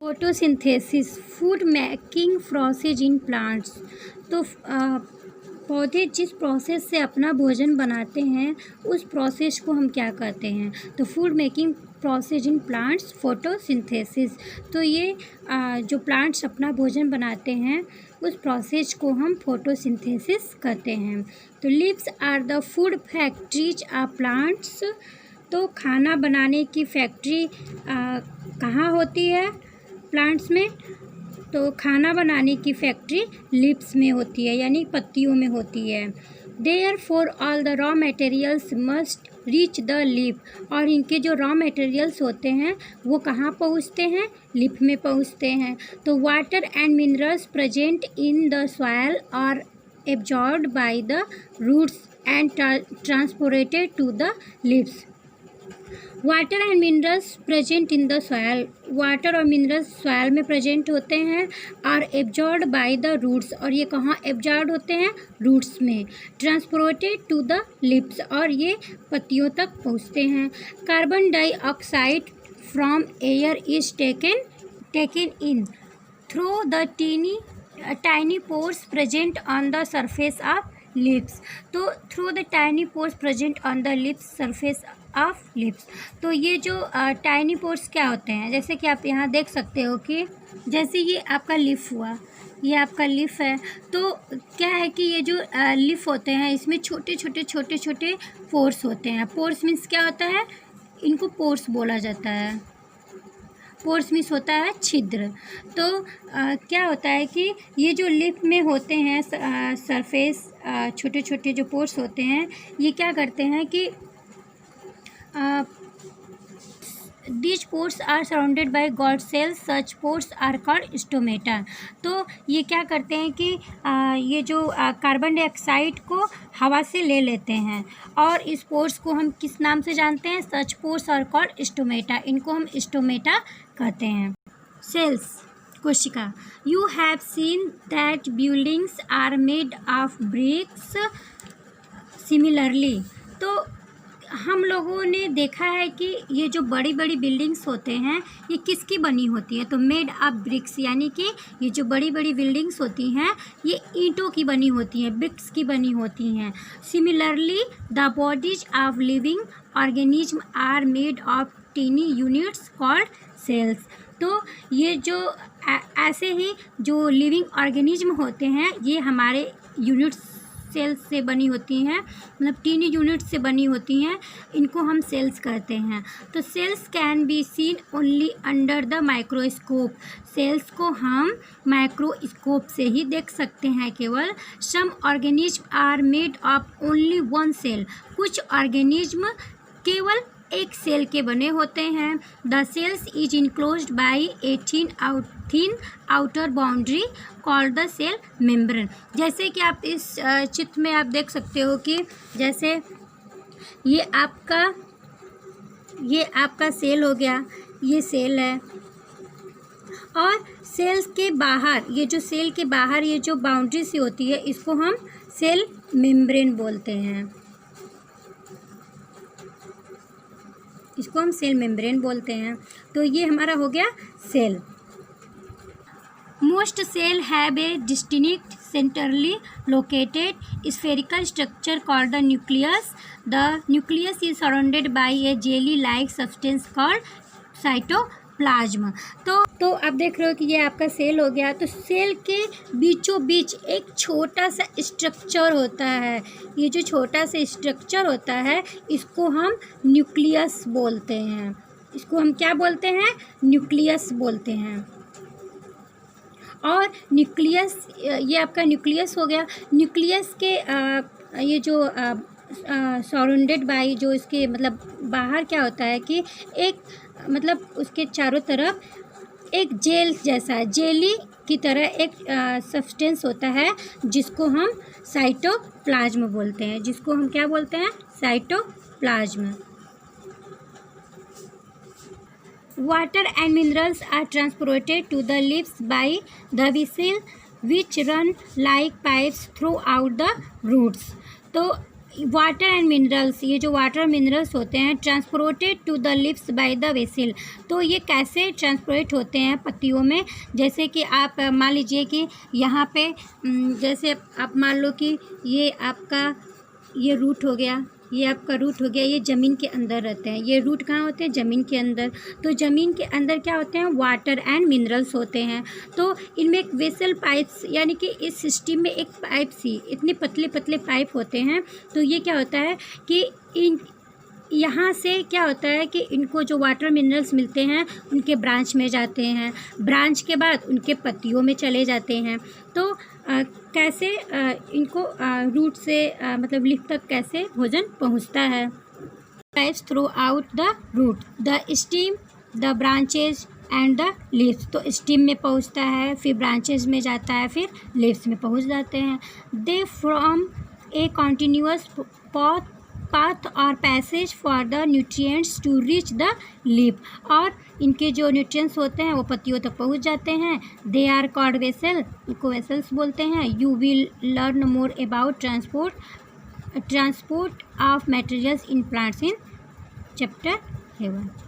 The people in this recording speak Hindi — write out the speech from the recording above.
Photosynthesis food making process in plants. तो पौधे जिस प्रोसेस से अपना भोजन बनाते हैं उस प्रोसेस को हम क्या कहते हैं? तो food making process in plants photosynthesis. तो ये जो प्लांट्स अपना भोजन बनाते हैं उस प्रोसेस को हम फोटोसिंथेसिस कहते हैं। तो leaves are the food factories of plants. तो खाना बनाने की फैक्ट्री कहाँ होती है प्लांट्स में? तो खाना बनाने की फैक्ट्री लीव्स में होती है, यानी पत्तियों में होती है। Therefore all the raw materials must reach the leaf. और इनके जो रॉ मटेरियल्स होते हैं वो कहाँ पहुँचते हैं? लीफ में पहुँचते हैं। तो water and minerals present in the soil are absorbed by the roots and transported to the leaves. Water and minerals present in the soil. Water और मिनरल्स सॉयल में प्रेजेंट होते हैं और एब्जॉर्ब्ड बाय द रूट्स। और ये कहाँ एब्जॉर्ब होते हैं? रूट्स में। Transported to the leaves. और ये पत्तियों तक पहुँचते हैं। Carbon dioxide from air is taken in through the tiny pores present on the surface of leaves. तो through the tiny pores present on the leaves surface of leaves. तो ये जो टाइनी पोर्स क्या होते हैं? जैसे कि आप यहाँ देख सकते हो कि जैसे ये आपका लिफ हुआ, ये आपका लिफ है। तो क्या है कि ये जो लिफ होते हैं इसमें छोटे छोटे पोर्स होते हैं। पोर्स मीन्स क्या होता है? इनको पोर्स बोला जाता है। पोर्स मीन्स होता है छिद्र। तो क्या होता है कि ये जो लिफ में होते हैं सरफेस छोटे छोटे जो पोर्स होते हैं ये क्या करते हैं कि these pores are surrounded by God cells. Such pores are called stomata. तो ये क्या करते हैं कि ये जो कार्बन डाइऑक्साइड को हवा से ले लेते हैं और इस पोर्स को हम किस नाम से जानते हैं? Such pores are called stomata. इनको हम स्टोमेटा कहते हैं। सेल्स कोशिका। You have seen that buildings are made of bricks. Similarly, तो हम लोगों ने देखा है कि ये जो बड़ी बड़ी बिल्डिंग्स होते हैं ये किसकी बनी होती है? तो मेड ऑफ ब्रिक्स, यानी कि ये जो बड़ी बड़ी बिल्डिंग्स होती हैं ये ईंटों की बनी होती हैं, ब्रिक्स की बनी होती हैं। Similarly the bodies of living organism are made of tiny units called cells. तो ये जो ऐसे ही जो लिविंग ऑर्गेनिज्म होते हैं ये हमारे यूनिट्स सेल्स से बनी होती हैं, मतलब टीनी यूनिट से बनी होती हैं, इनको हम सेल्स कहते हैं। तो cells can be seen only under the microscope. Cells को हम माइक्रोस्कोप से ही देख सकते हैं केवल। Some organism are made of only one cell. कुछ ऑर्गेनिज्म केवल एक सेल के बने होते हैं। The cells is enclosed by a thin outer boundary called the cell membrane. जैसे कि आप इस चित्र में आप देख सकते हो कि जैसे ये आपका सेल हो गया, ये सेल है और सेल्स के बाहर ये जो सेल के बाहर ये जो बाउंड्री सी होती है इसको हम सेल मेम्ब्रेन बोलते हैं। इसको हम सेल मेम्ब्रेन बोलते हैं। तो ये हमारा हो गया cell. Most cell have a distinct centrally located spherical structure called the nucleus. The nucleus is surrounded by a jelly like substance called cytoplasm. तो आप देख रहे हो कि ये आपका सेल हो गया। तो सेल के बीचों बीच एक छोटा सा स्ट्रक्चर होता है। ये जो छोटा सा स्ट्रक्चर होता है इसको हम न्यूक्लियस बोलते हैं। इसको हम क्या बोलते हैं? न्यूक्लियस बोलते हैं। और न्यूक्लियस, ये आपका न्यूक्लियस हो गया। न्यूक्लियस के ये जो सराउंडेड बाय जो इसके मतलब बाहर क्या होता है कि एक मतलब उसके चारों तरफ एक जेल जैसा, जेली की तरह एक सब्सटेंस होता है जिसको हम साइटोप्लाज्म बोलते हैं। जिसको हम क्या बोलते हैं? Cytoplasm. Water and minerals are transported to the leaves by the vessels which run like pipes throughout the roots. तो वाटर एंड मिनरल्स, ये जो वाटर मिनरल्स होते हैं transported to the leaves by the vessel. तो ये कैसे ट्रांसपोर्ट होते हैं पत्तियों में, जैसे कि आप मान लीजिए कि यहाँ पे जैसे आप मान लो कि ये आपका ये रूट हो गया, ये आपका रूट हो गया, ये ज़मीन के अंदर रहते हैं। ये रूट कहाँ होते हैं? ज़मीन के अंदर। तो ज़मीन के अंदर क्या होते हैं? वाटर एंड मिनरल्स होते हैं। तो इनमें एक वेसल पाइप्स, यानी कि इस सिस्टम में एक पाइप सी इतने पतले पतले पाइप होते हैं। तो ये क्या होता है कि इन यहाँ से क्या होता है कि इनको जो वाटर मिनरल्स मिलते हैं उनके ब्रांच में जाते हैं, ब्रांच के बाद उनके पत्तियों में चले जाते हैं। तो कैसे इनको रूट से मतलब लीफ तक कैसे भोजन पहुँचता है? Pipes throughout the root, the stem, the branches and the leaves. तो स्टीम में पहुँचता है, फिर ब्रांचेज में जाता है, फिर लीव्स में पहुँच जाते हैं। They form a continuous path और passage for the nutrients to reach the leaf. और इनके जो न्यूट्रिएंट्स होते हैं वो पत्तियों तक पहुंच जाते हैं। दे आर कॉल्ड वेसल, इनको वेसल्स बोलते हैं। You will learn more about transport of materials in plants in chapter 7।